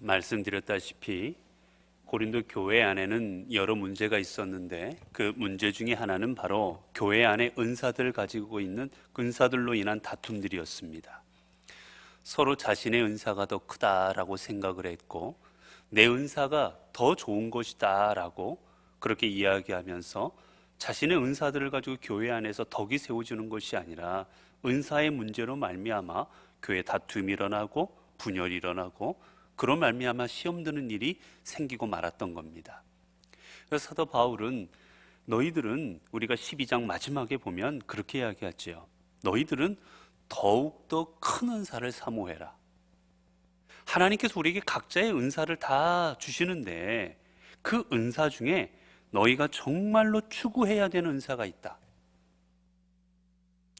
말씀드렸다시피 고린도 교회 안에는 여러 문제가 있었는데 그 문제 중에 하나는 바로 교회 안에 은사들을 가지고 있는 은사들로 인한 다툼들이었습니다. 서로 자신의 은사가 더 크다라고 생각을 했고 내 은사가 더 좋은 것이다라고 그렇게 이야기하면서 자신의 은사들을 가지고 교회 안에서 덕이 세워지는 것이 아니라 은사의 문제로 말미암아 교회 다툼이 일어나고 분열이 일어나고 그런 말미암아 시험 드는 일이 생기고 말았던 겁니다. 그래서 사도 바울은 너희들은 우리가 12장 마지막에 보면 그렇게 이야기하죠. 너희들은 더욱더 큰 은사를 사모해라. 하나님께서 우리에게 각자의 은사를 다 주시는데 그 은사 중에 너희가 정말로 추구해야 되는 은사가 있다.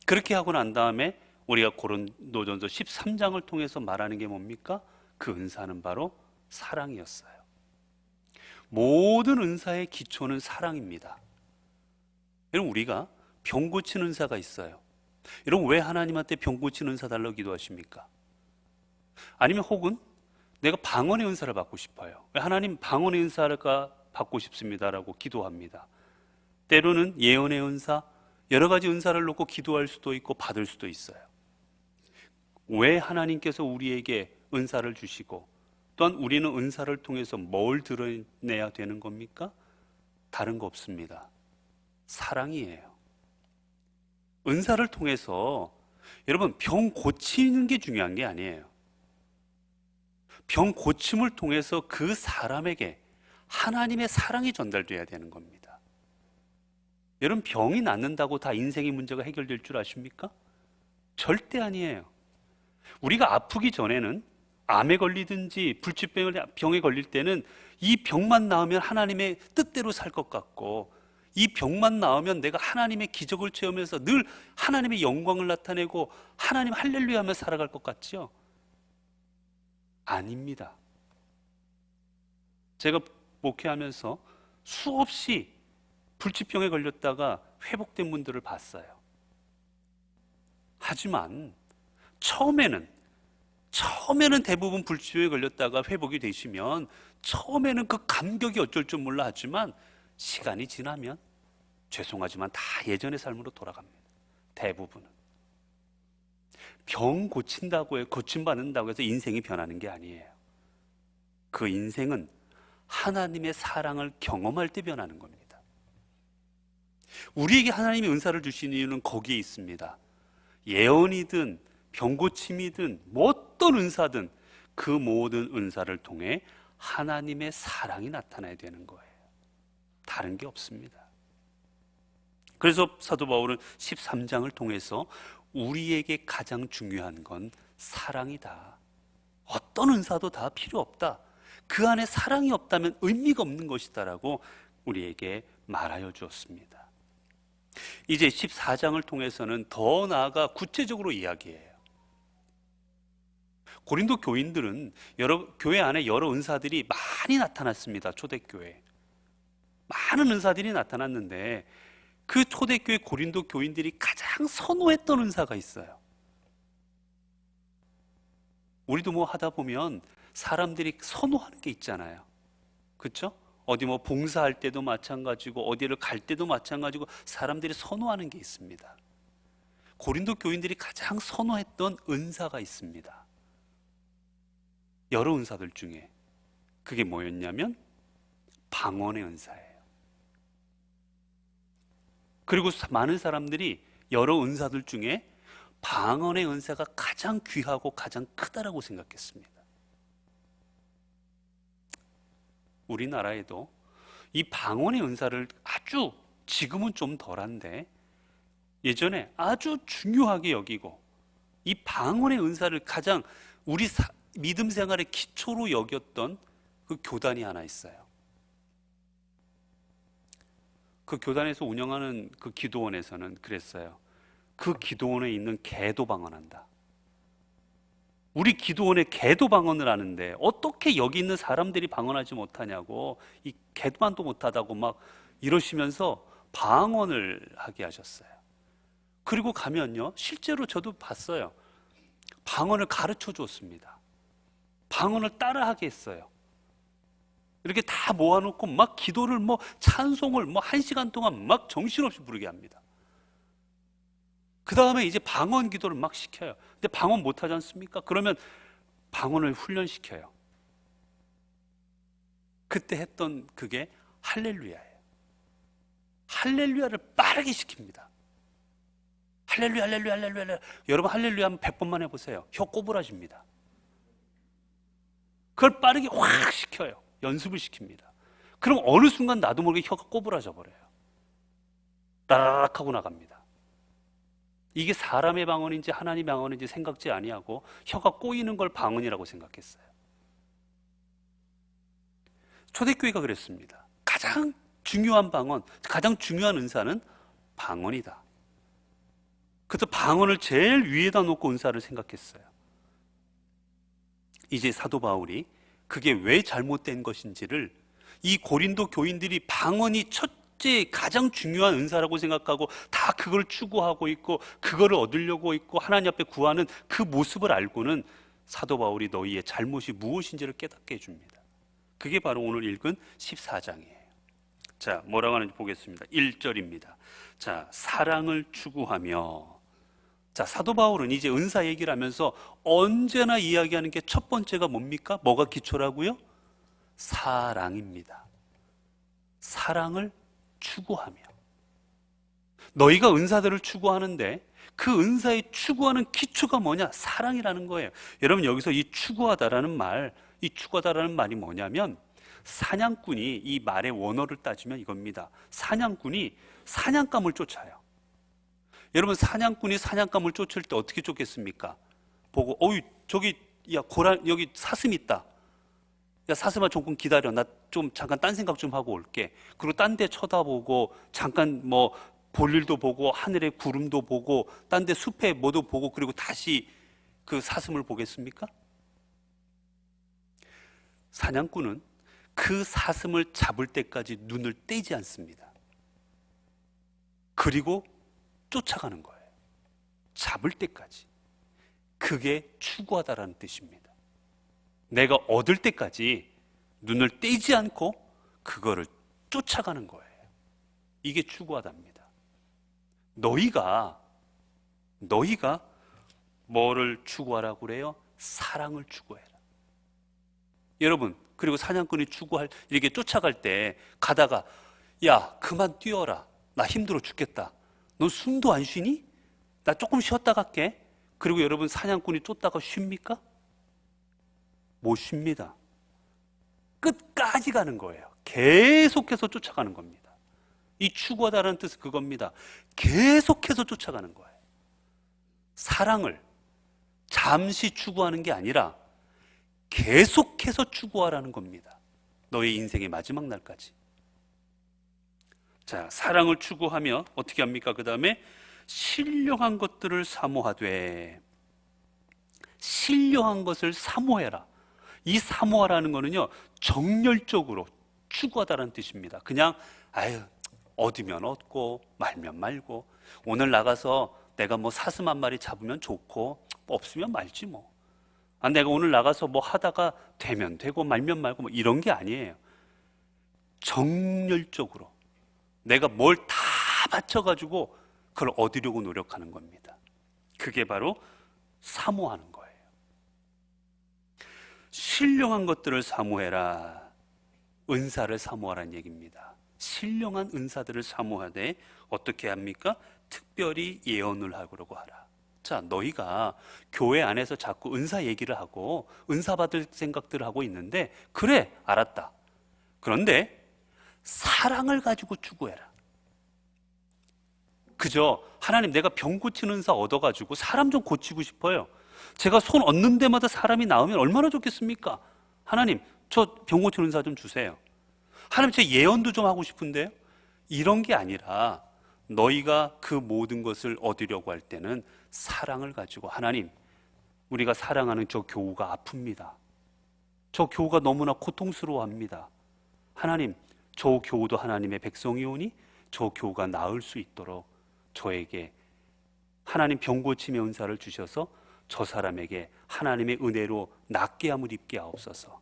그렇게 하고 난 다음에 우리가 고린도전서 13장을 통해서 말하는 게 뭡니까? 그 은사는 바로 사랑이었어요. 모든 은사의 기초는 사랑입니다. 여러분, 우리가 병 고치는 은사가 있어요. 여러분, 왜 하나님한테 병 고치는 은사 달라고 기도하십니까? 아니면 혹은 내가 방언의 은사를 받고 싶어요. 왜 하나님 방언의 은사를 받고 싶습니다라고 기도합니다. 때로는 예언의 은사, 여러 가지 은사를 놓고 기도할 수도 있고 받을 수도 있어요. 왜 하나님께서 우리에게 은사를 주시고 또한 우리는 은사를 통해서 뭘 드러내야 되는 겁니까? 다른 거 없습니다. 사랑이에요. 은사를 통해서 여러분 병 고치는 게 중요한 게 아니에요. 병 고침을 통해서 그 사람에게 하나님의 사랑이 전달돼야 되는 겁니다. 여러분, 병이 낫는다고 다 인생의 문제가 해결될 줄 아십니까? 절대 아니에요. 우리가 아프기 전에는 암에 걸리든지 불치병에 걸릴 때는 이 병만 나으면 하나님의 뜻대로 살 것 같고 이 병만 나으면 내가 하나님의 기적을 체험해서 늘 하나님의 영광을 나타내고 하나님 할렐루야 하며 살아갈 것 같죠? 아닙니다. 제가 목회하면서 수없이 불치병에 걸렸다가 회복된 분들을 봤어요. 하지만 처음에는 대부분 불치병에 걸렸다가 회복이 되시면 처음에는 그 감격이 어쩔 줄 몰라 하지만 시간이 지나면 죄송하지만 다 예전의 삶으로 돌아갑니다. 대부분은. 병 고친다고 해서 고침받는다고 해서 인생이 변하는 게 아니에요. 그 인생은 하나님의 사랑을 경험할 때 변하는 겁니다. 우리에게 하나님이 은사를 주신 이유는 거기에 있습니다. 예언이든 병고침이든 어떤 은사든 그 모든 은사를 통해 하나님의 사랑이 나타나야 되는 거예요. 다른 게 없습니다. 그래서 사도 바울은 13장을 통해서 우리에게 가장 중요한 건 사랑이다. 어떤 은사도 다 필요 없다. 그 안에 사랑이 없다면 의미가 없는 것이다라고 우리에게 말하여 주었습니다. 이제 14장을 통해서는 더 나아가 구체적으로 이야기해요. 고린도 교인들은 교회 안에 여러 은사들이 많이 나타났습니다. 초대교회 많은 은사들이 나타났는데 그 초대교회 고린도 교인들이 가장 선호했던 은사가 있어요. 우리도 뭐 하다 보면 사람들이 선호하는 게 있잖아요. 그렇죠? 어디 뭐 봉사할 때도 마찬가지고 어디를 갈 때도 마찬가지고 사람들이 선호하는 게 있습니다. 고린도 교인들이 가장 선호했던 은사가 있습니다. 여러 은사들 중에 그게 뭐였냐면 방언의 은사예요. 그리고 많은 사람들이 여러 은사들 중에 방언의 은사가 가장 귀하고 가장 크다라고 생각했습니다. 우리나라에도 이 방언의 은사를 아주 지금은 좀 덜한데 예전에 아주 중요하게 여기고 이 방언의 은사를 가장 우리 믿음 생활의 기초로 여겼던 그 교단이 하나 있어요. 그 교단에서 운영하는 그 기도원에서는 그랬어요. 그 기도원에 있는 개도 방언한다. 우리 기도원에 개도 방언을 하는데 어떻게 여기 있는 사람들이 방언하지 못하냐고, 이 개만도 못하다고 막 이러시면서 방언을 하게 하셨어요. 그리고 가면요, 실제로 저도 봤어요. 방언을 가르쳐 줬습니다. 방언을 따라하게 했어요. 이렇게 다 모아놓고 막 기도를 찬송을 1시간 동안 막 정신없이 부르게 합니다. 그 다음에 이제 방언 기도를 막 시켜요. 근데 방언 못하지 않습니까? 그러면 방언을 훈련시켜요. 그때 했던 그게 할렐루야예요. 할렐루야를 빠르게 시킵니다. 할렐루야, 할렐루야, 할렐루야. 여러분 할렐루야 한번 100번만 해보세요. 혀 꼬부라집니다. 그걸 빠르게 확 시켜요. 연습을 시킵니다. 그럼 어느 순간 나도 모르게 혀가 꼬부라져 버려요. 따라락 하고 나갑니다. 이게 사람의 방언인지 하나님의 방언인지 생각지 아니하고 혀가 꼬이는 걸 방언이라고 생각했어요. 초대교회가 그랬습니다. 가장 중요한 방언, 가장 중요한 은사는 방언이다. 그래서 방언을 제일 위에다 놓고 은사를 생각했어요. 이제 사도 바울이 그게 왜 잘못된 것인지를 이 고린도 교인들이 방언이 첫째 가장 중요한 은사라고 생각하고 다 그걸 추구하고 있고 그거를 얻으려고 있고 하나님 앞에 구하는 그 모습을 알고는 사도 바울이 너희의 잘못이 무엇인지를 깨닫게 해줍니다. 그게 바로 오늘 읽은 14장이에요. 자, 뭐라고 하는지 보겠습니다. 1절입니다. 자, 사랑을 추구하며. 자, 사도 바울은 이제 은사 얘기를 하면서 언제나 이야기하는 게 첫 번째가 뭡니까? 뭐가 기초라고요? 사랑입니다. 사랑을 추구하며. 너희가 은사들을 추구하는데 그 은사의 추구하는 기초가 뭐냐? 사랑이라는 거예요. 여러분 여기서 이 추구하다라는 말이 뭐냐면 사냥꾼이 이 말의 원어를 따지면 이겁니다. 사냥꾼이 사냥감을 쫓아요. 여러분 사냥꾼이 사냥감을 쫓을 때 어떻게 쫓겠습니까? 보고 저기 여기 사슴 있다. 야 사슴아 조금 기다려. 나 좀 잠깐 딴 생각 좀 하고 올게. 그리고 딴 데 쳐다보고 잠깐 볼일도 보고 하늘의 구름도 보고 딴 데 숲에 뭐도 보고 그리고 다시 그 사슴을 보겠습니까? 사냥꾼은 그 사슴을 잡을 때까지 눈을 떼지 않습니다. 그리고 쫓아가는 거예요. 잡을 때까지. 그게 추구하다라는 뜻입니다. 내가 얻을 때까지 눈을 떼지 않고 그거를 쫓아가는 거예요. 이게 추구하답니다. 너희가 뭐를 추구하라고 그래요? 사랑을 추구해라. 여러분, 그리고 사냥꾼이 이렇게 쫓아갈 때 가다가 야 그만 뛰어라. 나 힘들어 죽겠다. 넌 숨도 안 쉬니? 나 조금 쉬었다 갈게. 그리고 여러분 사냥꾼이 쫓다가 쉽니까? 못 쉽니다. 끝까지 가는 거예요. 계속해서 쫓아가는 겁니다. 이 추구하다라는 뜻은 그겁니다. 계속해서 쫓아가는 거예요. 사랑을 잠시 추구하는 게 아니라 계속해서 추구하라는 겁니다. 너의 인생의 마지막 날까지. 자, 사랑을 추구하며 어떻게 합니까? 그 다음에 신령한 것들을 사모하되. 신령한 것을 사모해라. 이 사모하라는 거는요 정열적으로 추구하다라는 뜻입니다. 그냥 얻으면 얻고 말면 말고, 오늘 나가서 내가 사슴 한 마리 잡으면 좋고 없으면 말지 뭐. 내가 오늘 나가서 하다가 되면 되고 말면 말고 이런 게 아니에요. 정열적으로 내가 뭘 다 바쳐가지고 그걸 얻으려고 노력하는 겁니다. 그게 바로 사모하는 거예요. 신령한 것들을 사모해라. 은사를 사모하라는 얘기입니다. 신령한 은사들을 사모하되 어떻게 합니까? 특별히 예언을 하려고 하라. 자, 너희가 교회 안에서 자꾸 은사 얘기를 하고 은사 받을 생각들을 하고 있는데, 그래 알았다. 그런데 사랑을 가지고 추구해라. 그저 하나님 내가 병 고치는 은사 얻어가지고 사람 좀 고치고 싶어요. 제가 손 얹는 데마다 사람이 나오면 얼마나 좋겠습니까? 하나님 저 병 고치는 은사 좀 주세요. 하나님 제 예언도 좀 하고 싶은데요. 이런 게 아니라 너희가 그 모든 것을 얻으려고 할 때는 사랑을 가지고, 하나님 우리가 사랑하는 저 교우가 아픕니다. 저 교우가 너무나 고통스러워합니다. 하나님 저 교우도 하나님의 백성이오니 저 교우가 나을 수 있도록 저에게 하나님 병 고침의 은사를 주셔서 저 사람에게 하나님의 은혜로 낫게 함을 입게 하옵소서.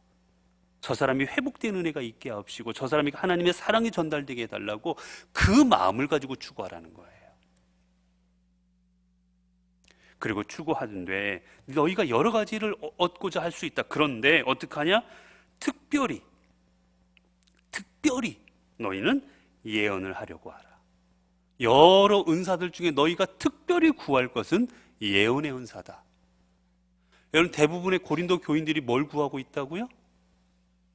저 사람이 회복된 은혜가 있게 하옵시고 저 사람에게 하나님의 사랑이 전달되게 해달라고 그 마음을 가지고 추구하라는 거예요. 그리고 추구하는데 너희가 여러 가지를 얻고자 할 수 있다. 그런데 어떡하냐? 특별히 너희는 예언을 하려고 하라. 여러 은사들 중에 너희가 특별히 구할 것은 예언의 은사다. 여러분, 대부분의 고린도 교인들이 뭘 구하고 있다고요?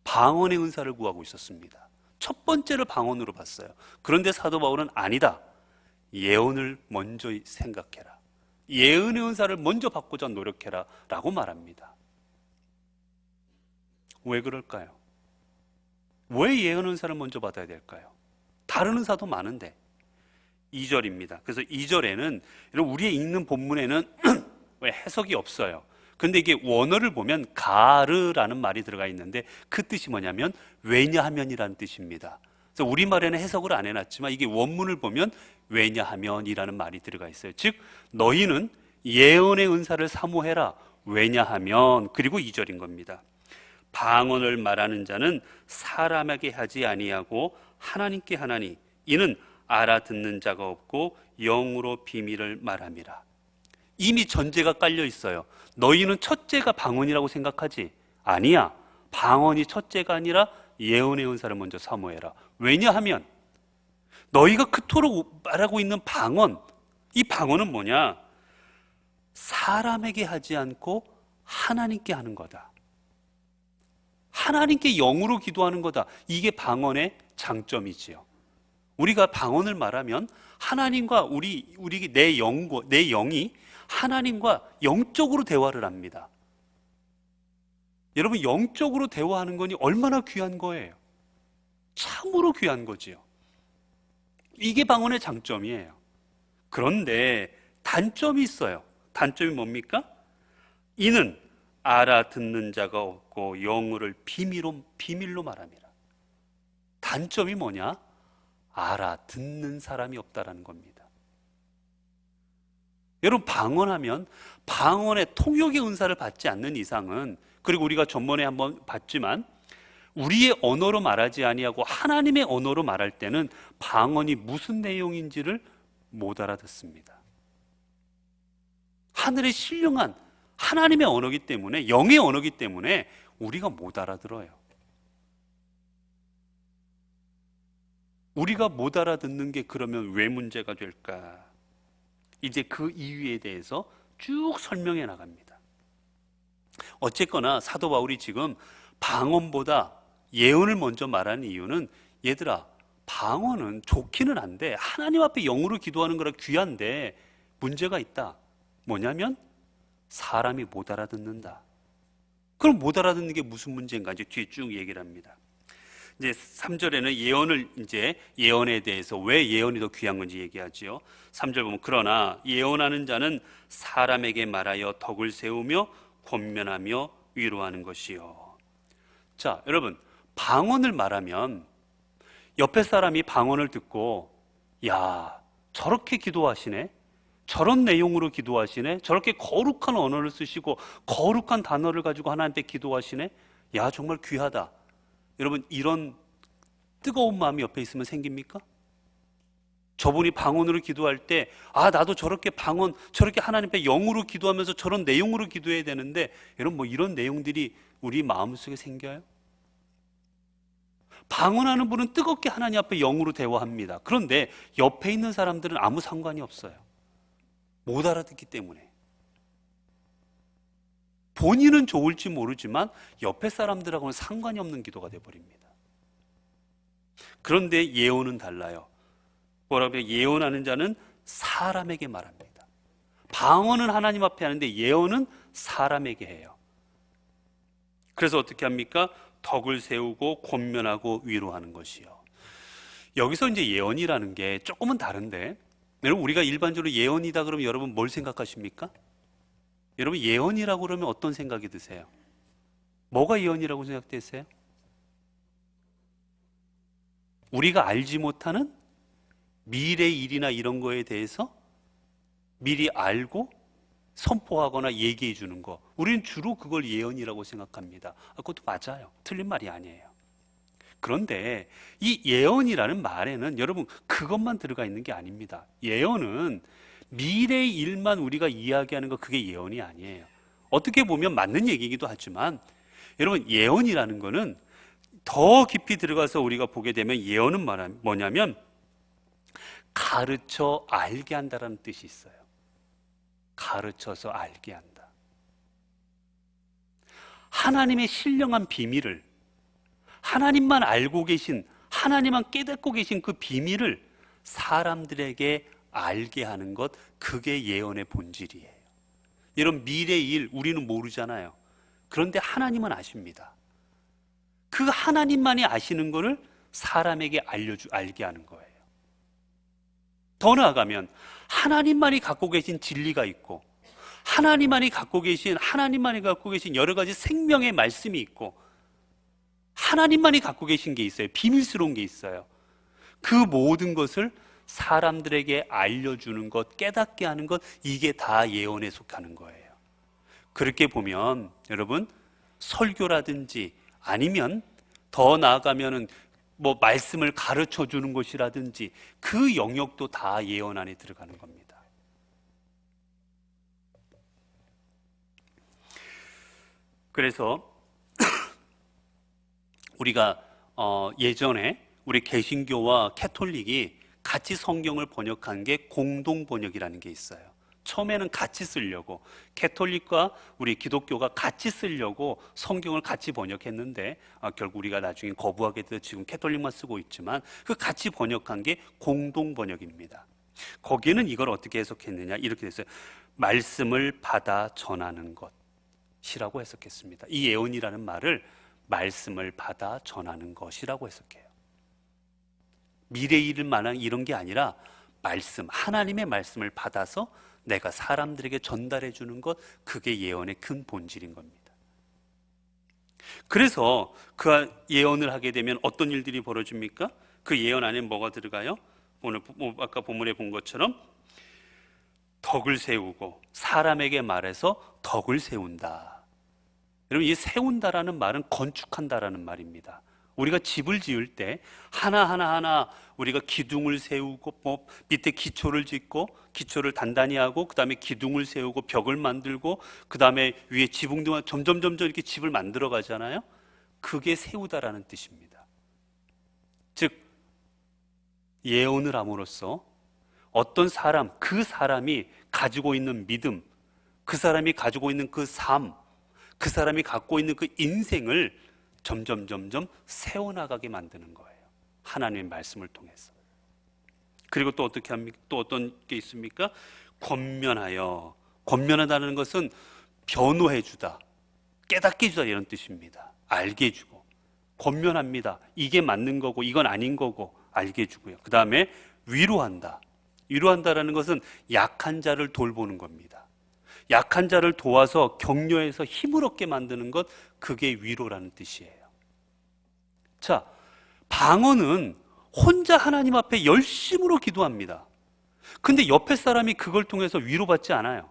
방언의 은사를 구하고 있었습니다. 첫 번째를 방언으로 봤어요. 그런데 사도 바울은 아니다. 예언을 먼저 생각해라. 예언의 은사를 먼저 받고자 노력해라 라고 말합니다. 왜 그럴까요? 왜 예언 은사를 먼저 받아야 될까요? 다른 은사도 많은데. 2절입니다. 그래서 2절에는 우리의 읽는 본문에는 왜 해석이 없어요. 근데 이게 원어를 보면 가르라는 말이 들어가 있는데 그 뜻이 뭐냐면 왜냐하면이라는 뜻입니다. 그래서 우리말에는 해석을 안 해놨지만 이게 원문을 보면 왜냐하면이라는 말이 들어가 있어요. 즉 너희는 예언의 은사를 사모해라. 왜냐하면, 그리고 2절인 겁니다. 방언을 말하는 자는 사람에게 하지 아니하고 하나님께 하나니 이는 알아듣는 자가 없고 영으로 비밀을 말함이라. 이미 전제가 깔려 있어요. 너희는 첫째가 방언이라고 생각하지? 아니야. 방언이 첫째가 아니라 예언의 은사를 먼저 사모해라. 왜냐하면 너희가 그토록 말하고 있는 방언, 이 방언은 뭐냐? 사람에게 하지 않고 하나님께 하는 거다. 하나님께 영으로 기도하는 거다. 이게 방언의 장점이지요. 우리가 방언을 말하면 하나님과 내 영이 하나님과 영적으로 대화를 합니다. 여러분, 영적으로 대화하는 거니 얼마나 귀한 거예요. 참으로 귀한 거지요. 이게 방언의 장점이에요. 그런데 단점이 있어요. 단점이 뭡니까? 이는 알아듣는 자가 없고 영어를 비밀로 말합니다. 단점이 뭐냐? 알아듣는 사람이 없다라는 겁니다. 여러분, 방언하면 방언의 통역의 은사를 받지 않는 이상은, 그리고 우리가 전번에 한번 봤지만 우리의 언어로 말하지 아니하고 하나님의 언어로 말할 때는 방언이 무슨 내용인지를 못 알아듣습니다. 하늘의 신령한 하나님의 언어이기 때문에, 영의 언어이기 때문에 우리가 못 알아들어요. 우리가 못 알아듣는 게 그러면 왜 문제가 될까? 이제 그 이유에 대해서 쭉 설명해 나갑니다. 어쨌거나 사도 바울이 지금 방언보다 예언을 먼저 말하는 이유는, 얘들아, 방언은 좋기는 한데 하나님 앞에 영으로 기도하는 거라 귀한데 문제가 있다. 뭐냐면 사람이 못 알아듣는다. 그럼 못 알아듣는 게 무슨 문제인가? 이제 뒤에 쭉 얘기를 합니다. 이제 3절에는 예언에 대해서 왜 예언이 더 귀한 건지 얘기하지요. 3절 보면 그러나 예언하는 자는 사람에게 말하여 덕을 세우며 권면하며 위로하는 것이요. 자, 여러분, 방언을 말하면 옆에 사람이 방언을 듣고, 야, 저렇게 기도하시네? 저런 내용으로 기도하시네? 저렇게 거룩한 언어를 쓰시고 거룩한 단어를 가지고 하나님께 기도하시네? 야, 정말 귀하다. 여러분, 이런 뜨거운 마음이 옆에 있으면 생깁니까? 저분이 방언으로 기도할 때, 아, 나도 저렇게 저렇게 하나님께 영으로 기도하면서 저런 내용으로 기도해야 되는데, 여러분, 뭐 이런 내용들이 우리 마음속에 생겨요? 방언하는 분은 뜨겁게 하나님 앞에 영으로 대화합니다. 그런데 옆에 있는 사람들은 아무 상관이 없어요. 못 알아듣기 때문에. 본인은 좋을지 모르지만 옆에 사람들하고는 상관이 없는 기도가 되어버립니다. 그런데 예언은 달라요. 뭐라고 해요? 예언하는 자는 사람에게 말합니다. 방언은 하나님 앞에 하는데 예언은 사람에게 해요. 그래서 어떻게 합니까? 덕을 세우고 권면하고 위로하는 것이요. 여기서 이제 예언이라는 게 조금은 다른데, 여러분, 우리가 일반적으로 예언이다 그러면 여러분 뭘 생각하십니까? 여러분, 예언이라고 그러면 어떤 생각이 드세요? 뭐가 예언이라고 생각되세요? 우리가 알지 못하는 미래 일이나 이런 거에 대해서 미리 알고 선포하거나 얘기해 주는 거, 우리는 주로 그걸 예언이라고 생각합니다. 그것도 맞아요. 틀린 말이 아니에요. 그런데 이 예언이라는 말에는 여러분 그것만 들어가 있는 게 아닙니다. 예언은 미래의 일만 우리가 이야기하는 거, 그게 예언이 아니에요. 어떻게 보면 맞는 얘기이기도 하지만 여러분, 예언이라는 거는 더 깊이 들어가서 우리가 보게 되면 예언은 뭐냐면 가르쳐 알게 한다라는 뜻이 있어요. 가르쳐서 알게 한다. 하나님의 신령한 비밀을, 하나님만 알고 계신, 하나님만 깨닫고 계신 그 비밀을 사람들에게 알게 하는 것, 그게 예언의 본질이에요. 여러분, 미래의 일 우리는 모르잖아요. 그런데 하나님은 아십니다. 그 하나님만이 아시는 것을 사람에게 알게 하는 거예요. 더 나아가면 하나님만이 갖고 계신 진리가 있고, 하나님만이 갖고 계신 여러 가지 생명의 말씀이 있고, 하나님만이 갖고 계신 게 있어요. 비밀스러운 게 있어요. 그 모든 것을 사람들에게 알려주는 것, 깨닫게 하는 것, 이게 다 예언에 속하는 거예요. 그렇게 보면 여러분, 설교라든지 아니면 더 나아가면은 말씀을 가르쳐 주는 것이라든지 그 영역도 다 예언 안에 들어가는 겁니다. 그래서 우리가 예전에 우리 개신교와 캐톨릭이 같이 성경을 번역한 게 공동 번역이라는 게 있어요. 처음에는 같이 쓰려고, 캐톨릭과 우리 기독교가 같이 쓰려고 성경을 같이 번역했는데 결국 우리가 나중에 거부하게 돼서 지금 캐톨릭만 쓰고 있지만, 그 같이 번역한 게 공동 번역입니다. 거기에는 이걸 어떻게 해석했느냐, 이렇게 됐어요. 말씀을 받아 전하는 것이라고 해석했습니다. 이 예언이라는 말을 말씀을 받아 전하는 것이라고 해석해요. 미래에 이를 만한 이런 게 아니라 말씀, 하나님의 말씀을 받아서 내가 사람들에게 전달해 주는 것, 그게 예언의 큰 본질인 겁니다. 그래서 그 예언을 하게 되면 어떤 일들이 벌어집니까? 그 예언 안에 뭐가 들어가요? 오늘 아까 본문에 본 것처럼 덕을 세우고, 사람에게 말해서 덕을 세운다. 여러분, 이 세운다라는 말은 건축한다라는 말입니다. 우리가 집을 지을 때 하나하나 우리가 기둥을 세우고 밑에 기초를 짓고, 기초를 단단히 하고, 그 다음에 기둥을 세우고 벽을 만들고, 그 다음에 위에 지붕 등 점점 이렇게 집을 만들어 가잖아요. 그게 세우다라는 뜻입니다. 즉 예언을 함으로써 어떤 사람, 그 사람이 가지고 있는 믿음, 그 사람이 가지고 있는 그 삶, 그 사람이 갖고 있는 그 인생을 점점 세워나가게 만드는 거예요. 하나님의 말씀을 통해서. 그리고 또 어떻게 합니까? 또 어떤 게 있습니까? 권면하다는 것은 변호해 주다, 깨닫게 해주다, 이런 뜻입니다. 알게 해주고, 권면합니다. 이게 맞는 거고 이건 아닌 거고 알게 해주고요. 그 다음에 위로한다라는 것은 약한 자를 돌보는 겁니다. 약한 자를 도와서 격려해서 힘을 얻게 만드는 것, 그게 위로라는 뜻이에요. 자, 방언은 혼자 하나님 앞에 열심으로 기도합니다. 근데 옆에 사람이 그걸 통해서 위로받지 않아요.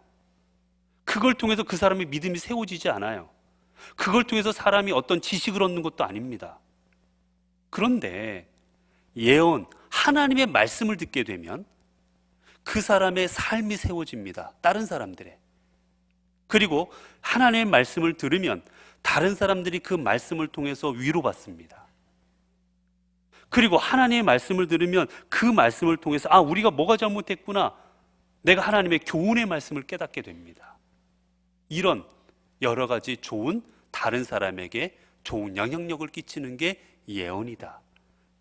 그걸 통해서 그 사람의 믿음이 세워지지 않아요. 그걸 통해서 사람이 어떤 지식을 얻는 것도 아닙니다. 그런데 예언, 하나님의 말씀을 듣게 되면 그 사람의 삶이 세워집니다. 다른 사람들의. 그리고 하나님의 말씀을 들으면 다른 사람들이 그 말씀을 통해서 위로받습니다. 그리고 하나님의 말씀을 들으면 그 말씀을 통해서 우리가 뭐가 잘못했구나, 내가 하나님의 교훈의 말씀을 깨닫게 됩니다. 이런 여러 가지 좋은, 다른 사람에게 좋은 영향력을 끼치는 게 예언이다.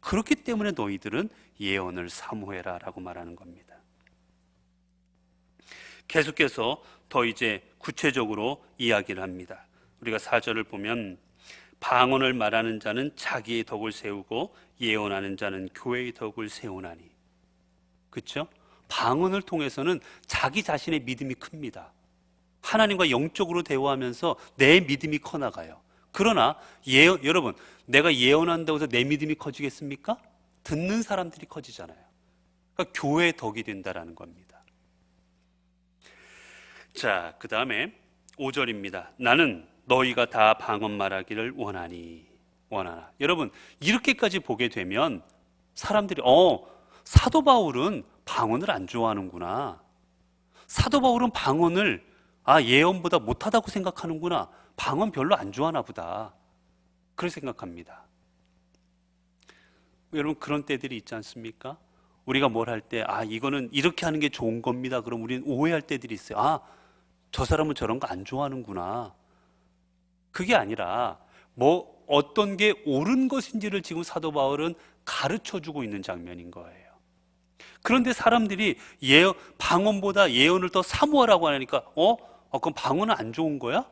그렇기 때문에 너희들은 예언을 사모해라 라고 말하는 겁니다. 계속해서 더 이제 구체적으로 이야기를 합니다. 우리가 4절을 보면 방언을 말하는 자는 자기의 덕을 세우고 예언하는 자는 교회의 덕을 세우나니. 그렇죠? 방언을 통해서는 자기 자신의 믿음이 큽니다. 하나님과 영적으로 대화하면서 내 믿음이 커나가요. 그러나 여러분, 내가 예언한다고 해서 내 믿음이 커지겠습니까? 듣는 사람들이 커지잖아요. 그러니까 교회의 덕이 된다라는 겁니다. 자, 그 다음에 5절입니다. 나는 너희가 다 방언 말하기를 원하나. 여러분, 이렇게까지 보게 되면 사람들이 사도 바울은 방언을 안 좋아하는구나. 사도 바울은 방언을 예언보다 못하다고 생각하는구나. 방언 별로 안 좋아하나 보다. 그렇게 생각합니다. 여러분, 그런 때들이 있지 않습니까? 우리가 뭘 할 때 이거는 이렇게 하는 게 좋은 겁니다. 그럼 우리는 오해할 때들이 있어요. 저 사람은 저런 거 안 좋아하는구나. 그게 아니라 어떤 게 옳은 것인지를 지금 사도 바울은 가르쳐주고 있는 장면인 거예요. 그런데 사람들이 방언보다 예언을 더 사모하라고 하니까 그럼 방언은 안 좋은 거야?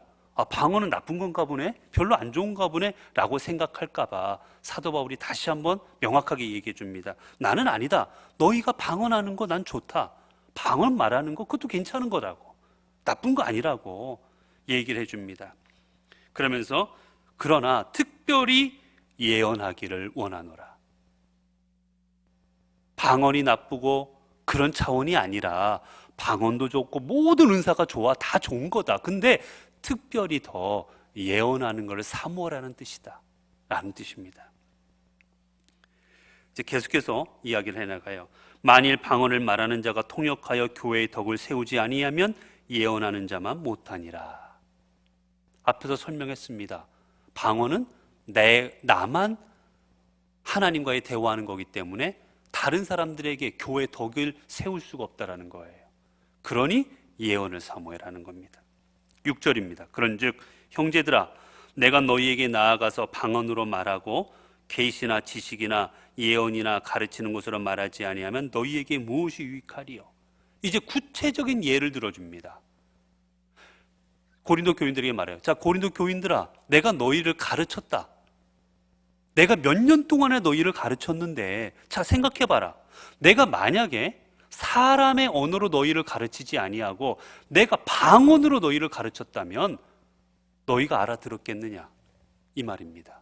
방언은 나쁜 건가 보네? 별로 안 좋은가 보네? 라고 생각할까 봐 사도 바울이 다시 한번 명확하게 얘기해 줍니다. 나는 아니다. 너희가 방언하는 거 난 좋다. 방언 말하는 거 그것도 괜찮은 거라고. 나쁜 거 아니라고 얘기를 해줍니다. 그러면서 그러나 특별히 예언하기를 원하노라. 방언이 나쁘고 그런 차원이 아니라 방언도 좋고 모든 은사가 좋아. 다 좋은 거다. 근데 특별히 더 예언하는 것을 사모하라는 뜻이다 라는 뜻입니다. 이제 계속해서 이야기를 해나가요. 만일 방언을 말하는 자가 통역하여 교회의 덕을 세우지 아니하면 예언하는 자만 못하니라. 앞에서 설명했습니다. 방언은 나만 하나님과의 대화하는 거기 때문에 다른 사람들에게 교회의 덕을 세울 수가 없다라는 거예요. 그러니 예언을 사모해라는 겁니다. 6절입니다. 그런즉 형제들아 내가 너희에게 나아가서 방언으로 말하고 계시나 지식이나 예언이나 가르치는 것으로 말하지 아니하면 너희에게 무엇이 유익하리요? 이제 구체적인 예를 들어줍니다. 고린도 교인들에게 말해요. 자, 고린도 교인들아, 내가 너희를 가르쳤다. 내가 몇 년 동안에 너희를 가르쳤는데, 자, 생각해봐라. 내가 만약에 사람의 언어로 너희를 가르치지 아니하고 내가 방언으로 너희를 가르쳤다면 너희가 알아들었겠느냐? 이 말입니다.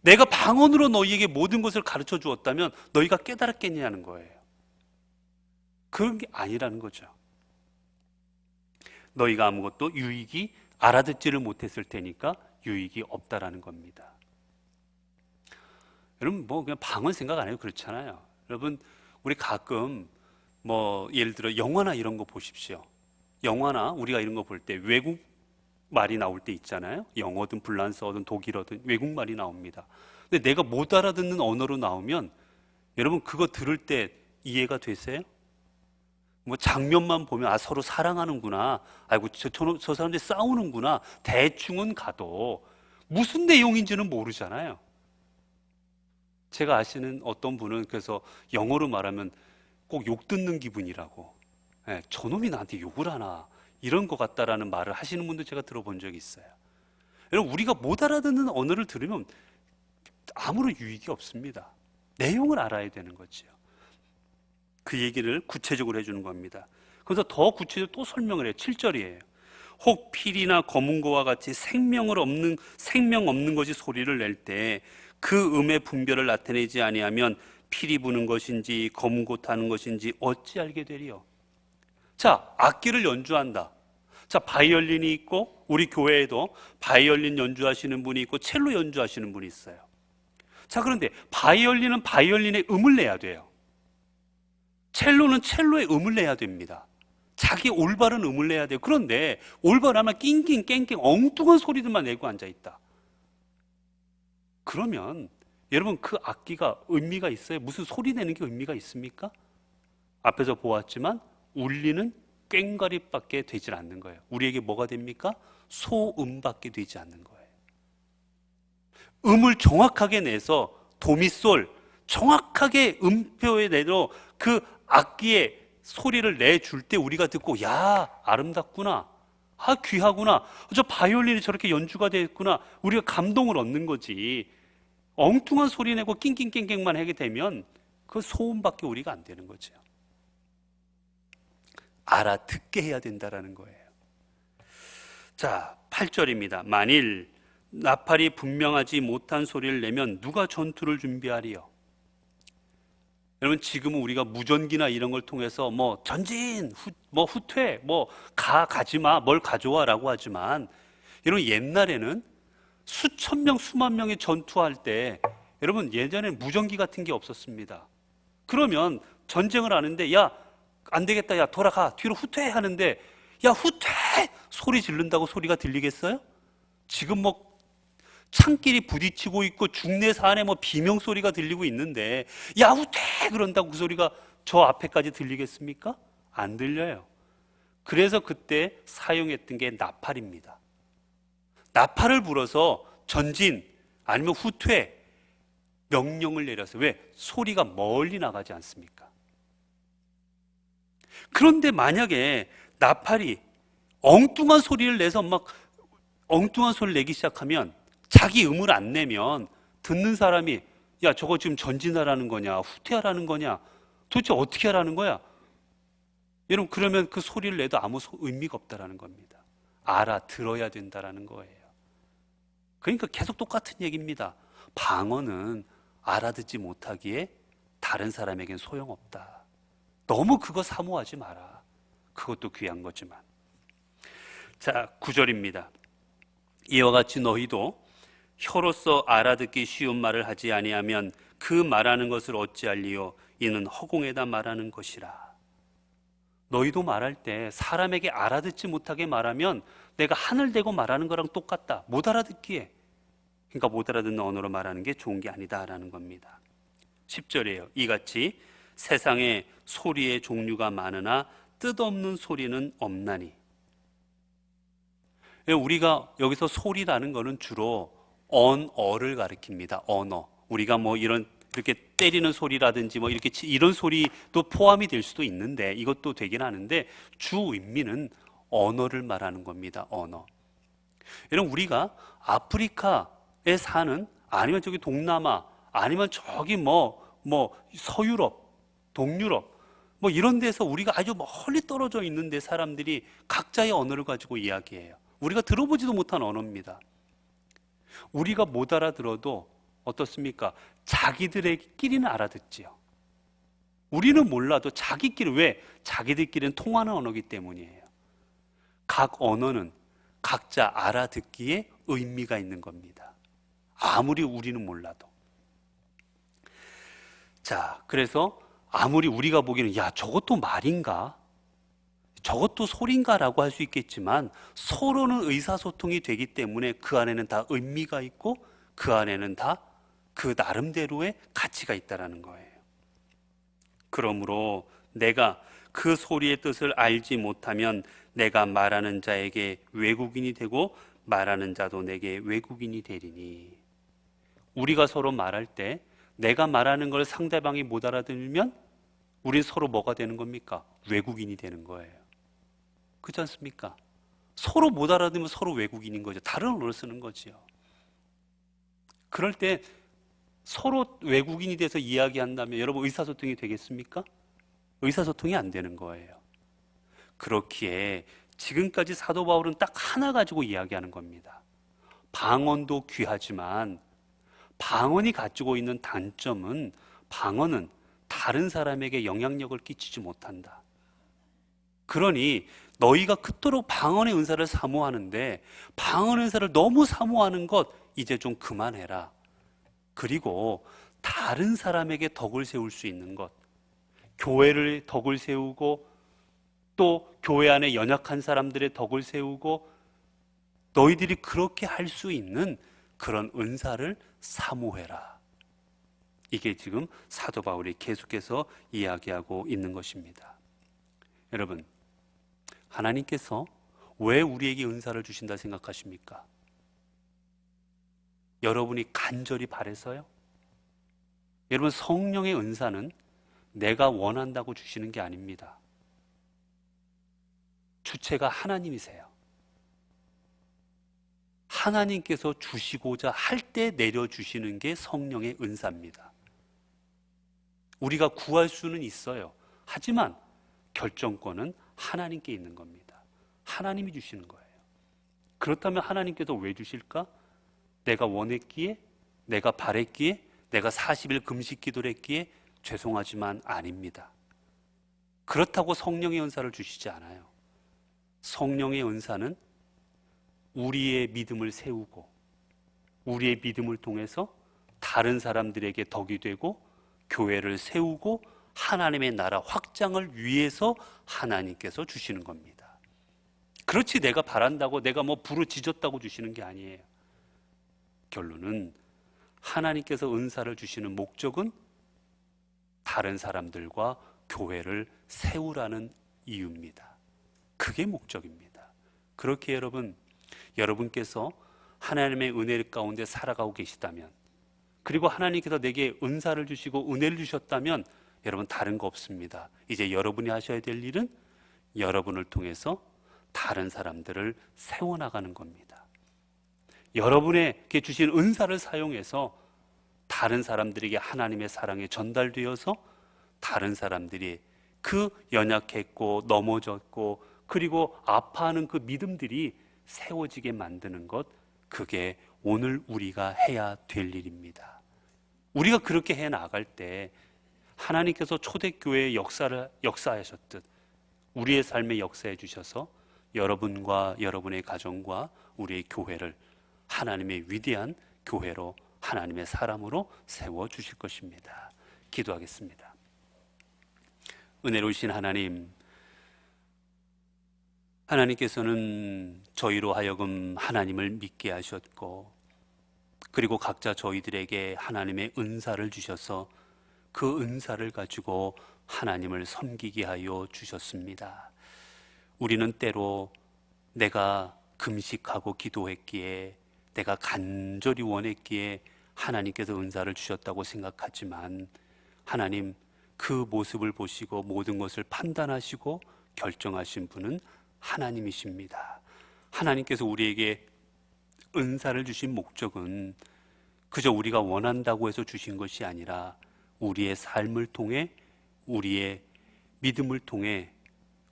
내가 방언으로 너희에게 모든 것을 가르쳐 주었다면 너희가 깨달았겠냐는 거예요. 그런 게 아니라는 거죠. 너희가 아무것도 유익이 알아듣지를 못했을 테니까 유익이 없다라는 겁니다. 여러분 그냥 방언 생각 안 해요. 그렇잖아요. 여러분 우리 가끔 예를 들어 영화나 이런 거 보십시오. 영화나 우리가 이런 거 볼 때 외국 말이 나올 때 있잖아요. 영어든 불란서어든 독일어든 외국 말이 나옵니다. 근데 내가 못 알아듣는 언어로 나오면 여러분 그거 들을 때 이해가 되세요? 장면만 보면 서로 사랑하는구나. 아이고 저 사람들이 싸우는구나. 대충은 가도 무슨 내용인지는 모르잖아요. 제가 아시는 어떤 분은 그래서 영어로 말하면 꼭 욕 듣는 기분이라고, 저놈이 나한테 욕을 하나 이런 것 같다라는 말을 하시는 분도 제가 들어본 적이 있어요. 여러분 우리가 못 알아듣는 언어를 들으면 아무런 유익이 없습니다. 내용을 알아야 되는 거죠. 그 얘기를 구체적으로 해주는 겁니다. 그래서 더 구체적으로 또 설명을 해요. 7절이에요. 혹 필이나 검은 거와 같이 생명 없는 것이 소리를 낼 때 그 음의 분별을 나타내지 아니하면 필이 부는 것인지 검은 고 타는 것인지 어찌 알게 되리요? 자, 악기를 연주한다. 자, 바이올린이 있고 우리 교회에도 바이올린 연주하시는 분이 있고 첼로 연주하시는 분이 있어요. 자, 그런데 바이올린은 바이올린의 음을 내야 돼요. 첼로는 첼로의 음을 내야 됩니다. 자기 올바른 음을 내야 돼요. 그런데 올바르면 낑낑 깽깽 엉뚱한 소리들만 내고 앉아있다. 그러면 여러분 그 악기가 의미가 있어요? 무슨 소리 내는 게 의미가 있습니까? 앞에서 보았지만 울리는 꽹과리밖에 되질 않는 거예요. 우리에게 뭐가 됩니까? 소음밖에 되지 않는 거예요. 음을 정확하게 내서 도미솔 정확하게 음표에 내도 그 악기의 소리를 내줄 때 우리가 듣고 야 아름답구나, 귀하구나, 저 바이올린이 저렇게 연주가 됐구나, 우리가 감동을 얻는 거지. 엉뚱한 소리 내고 낑낑깽깽만 하게 되면 그 소음밖에 우리가 안 되는 거죠. 알아듣게 해야 된다라는 거예요. 자, 8절입니다. 만일 나팔이 분명하지 못한 소리를 내면 누가 전투를 준비하리요? 여러분 지금은 우리가 무전기나 이런 걸 통해서 전진, 뭐 후퇴, 뭐 가지마, 뭘 가져와라고 하지만 여러분 옛날에는 수천 명, 수만 명이 전투할 때 여러분 예전에는 무전기 같은 게 없었습니다. 그러면 전쟁을 하는데 야, 안 되겠다, 야 돌아가, 뒤로 후퇴 하는데 야 후퇴 소리 지른다고 소리가 들리겠어요? 지금 뭐 창끼리 부딪히고 있고 중내산에 뭐 비명소리가 들리고 있는데 야 후퇴 그런다고 그 소리가 저 앞에까지 들리겠습니까? 안 들려요. 그래서 그때 사용했던 게 나팔입니다. 나팔을 불어서 전진 아니면 후퇴 명령을 내렸어요. 왜? 소리가 멀리 나가지 않습니까? 그런데 만약에 나팔이 엉뚱한 소리를 내서 막 엉뚱한 소리를 내기 시작하면 자기 음을 안 내면 듣는 사람이 야 저거 지금 전진하라는 거냐 후퇴하라는 거냐 도대체 어떻게 하라는 거야? 여러분 그러면 그 소리를 내도 아무 의미가 없다라는 겁니다. 알아들어야 된다라는 거예요. 그러니까 계속 똑같은 얘기입니다. 방언은 알아듣지 못하기에 다른 사람에겐 소용없다. 너무 그거 사모하지 마라. 그것도 귀한 거지만. 자, 9절입니다. 이와 같이 너희도 혀로서 알아듣기 쉬운 말을 하지 아니하면 그 말하는 것을 어찌할리요? 이는 허공에다 말하는 것이라. 너희도 말할 때 사람에게 알아듣지 못하게 말하면 내가 하늘 대고 말하는 거랑 똑같다. 못 알아듣기에. 그러니까 못 알아듣는 언어로 말하는 게 좋은 게 아니다라는 겁니다. 10절이에요. 이같이 세상에 소리의 종류가 많으나 뜻없는 소리는 없나니. 우리가 여기서 소리라는 거는 주로 언어를 가리킵니다. 언어. 우리가 뭐 이렇게 때리는 소리라든지 뭐 이렇게 이런 소리도 포함이 될 수도 있는데 이것도 되긴 하는데 주 의미는 언어를 말하는 겁니다. 언어. 여러분 우리가 아프리카에 사는 아니면 저기 동남아 아니면 저기 뭐 서유럽, 동유럽 뭐 이런 데서 우리가 아주 멀리 떨어져 있는데 사람들이 각자의 언어를 가지고 이야기해요. 우리가 들어보지도 못한 언어입니다. 우리가 못 알아들어도 어떻습니까? 자기들끼리는 알아듣지요. 우리는 몰라도 자기끼리, 왜? 자기들끼리는 통하는 언어이기 때문이에요. 각 언어는 각자 알아듣기에 의미가 있는 겁니다. 아무리 우리는 몰라도. 자, 그래서 아무리 우리가 보기에는 야 저것도 말인가? 저것도 소리인가라고 할 수 있겠지만 서로는 의사소통이 되기 때문에 그 안에는 다 의미가 있고 그 안에는 다 그 나름대로의 가치가 있다는 거예요. 그러므로 내가 그 소리의 뜻을 알지 못하면 내가 말하는 자에게 외국인이 되고 말하는 자도 내게 외국인이 되리니. 우리가 서로 말할 때 내가 말하는 걸 상대방이 못 알아들으면 우린 서로 뭐가 되는 겁니까? 외국인이 되는 거예요. 그렇지 않습니까? 서로 못 알아들으면 서로 외국인인 거죠. 다른 언어를 쓰는 거죠. 그럴 때 서로 외국인이 돼서 이야기한다면 여러분 의사소통이 되겠습니까? 의사소통이 안 되는 거예요. 그렇기에 지금까지 사도 바울은 딱 하나 가지고 이야기하는 겁니다. 방언도 귀하지만 방언이 가지고 있는 단점은 방언은 다른 사람에게 영향력을 끼치지 못한다. 그러니 너희가 그토록 방언의 은사를 사모하는데 방언의 은사를 너무 사모하는 것 이제 좀 그만해라. 그리고 다른 사람에게 덕을 세울 수 있는 것, 교회를 덕을 세우고 또 교회 안에 연약한 사람들의 덕을 세우고 너희들이 그렇게 할 수 있는 그런 은사를 사모해라. 이게 지금 사도 바울이 계속해서 이야기하고 있는 것입니다. 여러분, 하나님께서 왜 우리에게 은사를 주신다 생각하십니까? 여러분이 간절히 바래서요? 여러분, 성령의 은사는 내가 원한다고 주시는 게 아닙니다. 주체가 하나님이세요. 하나님께서 주시고자 할 때 내려주시는 게 성령의 은사입니다. 우리가 구할 수는 있어요. 하지만 결정권은 하나님께 있는 겁니다. 하나님이 주시는 거예요. 그렇다면 하나님께서 왜 주실까? 내가 원했기에, 내가 바랬기에, 내가 40일 금식 기도를 했기에 죄송하지만 아닙니다. 그렇다고 성령의 은사를 주시지 않아요. 성령의 은사는 우리의 믿음을 세우고 우리의 믿음을 통해서 다른 사람들에게 덕이 되고 교회를 세우고 하나님의 나라 확장을 위해서 하나님께서 주시는 겁니다. 그렇지 내가 바란다고 내가 뭐 부르짖었다고 주시는 게 아니에요. 결론은 하나님께서 은사를 주시는 목적은 다른 사람들과 교회를 세우라는 이유입니다. 그게 목적입니다. 그렇게 여러분께서 하나님의 은혜 가운데 살아가고 계시다면, 그리고 하나님께서 내게 은사를 주시고 은혜를 주셨다면 여러분 다른 거 없습니다. 이제 여러분이 하셔야 될 일은 여러분을 통해서 다른 사람들을 세워나가는 겁니다. 여러분에게 주신 은사를 사용해서 다른 사람들에게 하나님의 사랑이 전달되어서 다른 사람들이 그 연약했고 넘어졌고 그리고 아파하는 그 믿음들이 세워지게 만드는 것, 그게 오늘 우리가 해야 될 일입니다. 우리가 그렇게 해 나갈 때 하나님께서 초대교회의 역사하셨듯 우리의 삶에 역사해 주셔서 여러분과 여러분의 가정과 우리의 교회를 하나님의 위대한 교회로, 하나님의 사람으로 세워주실 것입니다. 기도하겠습니다. 은혜로우신 하나님께서는 저희로 하여금 하나님을 믿게 하셨고, 그리고 각자 저희들에게 하나님의 은사를 주셔서 그 은사를 가지고 하나님을 섬기게 하여 주셨습니다. 우리는 때로 내가 금식하고 기도했기에, 내가 간절히 원했기에 하나님께서 은사를 주셨다고 생각하지만, 하나님 그 모습을 보시고 모든 것을 판단하시고 결정하신 분은 하나님이십니다. 하나님께서 우리에게 은사를 주신 목적은 그저 우리가 원한다고 해서 주신 것이 아니라 우리의 삶을 통해, 우리의 믿음을 통해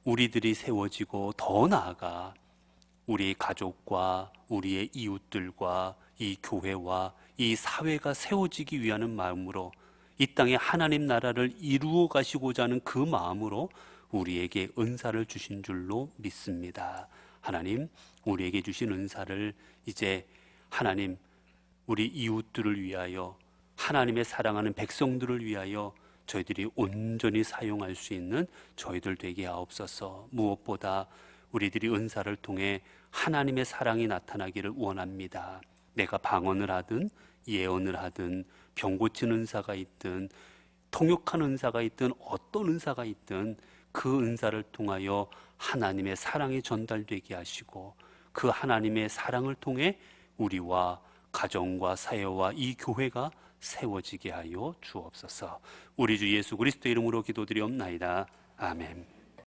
우리들이 세워지고 더 나아가 우리의 가족과 우리의 이웃들과 이 교회와 이 사회가 세워지기 위한 마음으로 이 땅에 하나님 나라를 이루어 가시고자 하는 그 마음으로 우리에게 은사를 주신 줄로 믿습니다. 하나님, 우리에게 주신 은사를 이제 하나님, 우리 이웃들을 위하여, 하나님의 사랑하는 백성들을 위하여 저희들이 온전히 사용할 수 있는 저희들 되게 하옵소서. 무엇보다 우리들이 은사를 통해 하나님의 사랑이 나타나기를 원합니다. 내가 방언을 하든 예언을 하든 병 고치는 은사가 있든 통역하는 은사가 있든 어떤 은사가 있든 그 은사를 통하여 하나님의 사랑이 전달되게 하시고 그 하나님의 사랑을 통해 우리와 가정과 사회와 이 교회가 세워지게 하여 주옵소서. 우리 주 예수 그리스도 이름으로 기도드리옵나이다. 아멘.